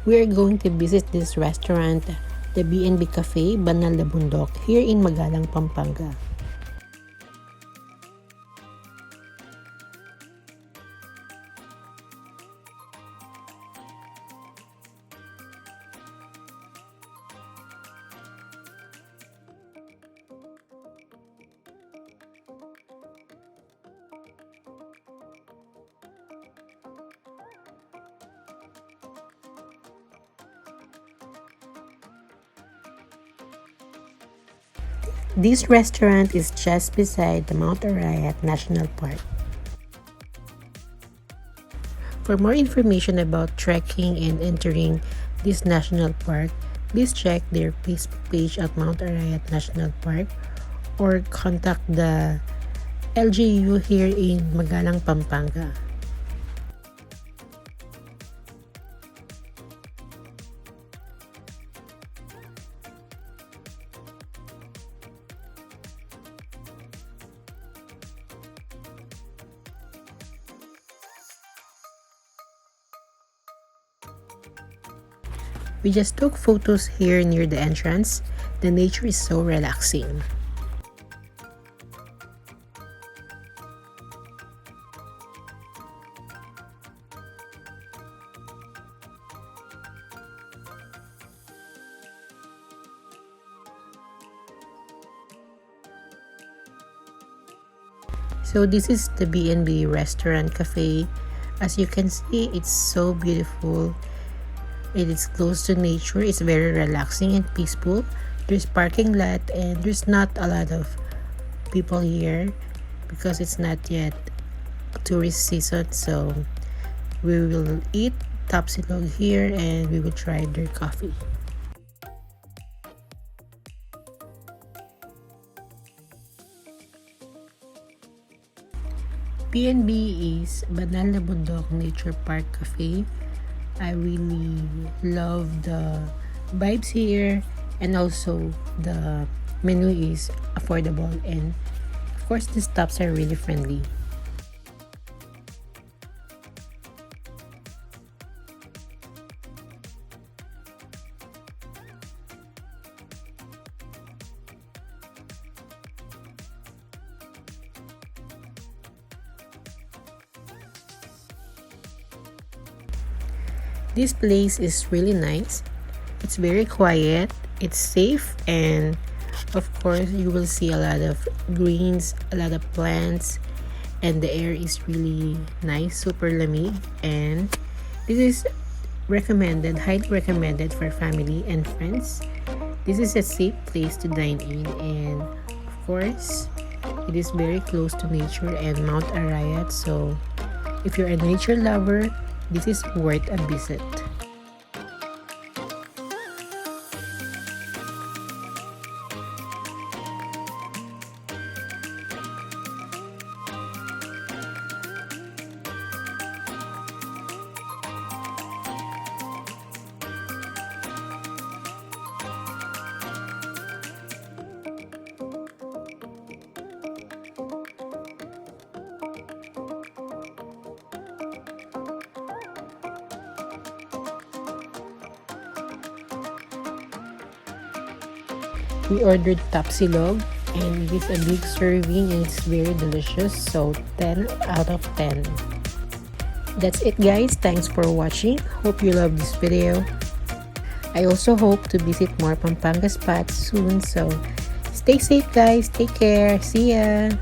We are going to visit this restaurant, the B&B Cafe, Banal na Bundok, here in Magalang, Pampanga. This restaurant is just beside the Mt Arayat National Park. For more information about trekking and entering this national park, please check their Facebook page at Mt Arayat National Park or contact the LGU here in Magalang, Pampanga. We just took photos here near the entrance. The nature is so relaxing. So this is the B&B restaurant cafe. As you can see, it's so beautiful. It is close to nature. It's very relaxing and peaceful. There's parking lot and there's not a lot of people here because it's not yet tourist season. So we will eat tapsilog here and we will try their coffee. B&B is Banal na Bundok Nature Park Cafe. I really love the vibes here, and also the menu is affordable, and of course the staffs are really friendly. This place is really nice. It's very quiet, it's safe, and of course you will see a lot of greens, a lot of plants, and the air is really nice, super lamig, and this is highly recommended for family and friends. This is a safe place to dine in, and of course it is very close to nature and Mount Arayat, so if you're a nature lover, this is worth a visit. We ordered tapsilog and it is a big serving and it's very delicious, so 10 out of 10. That's it guys, thanks for watching. Hope you love this video. I also hope to visit more Pampanga spots soon, so stay safe guys, take care, see ya!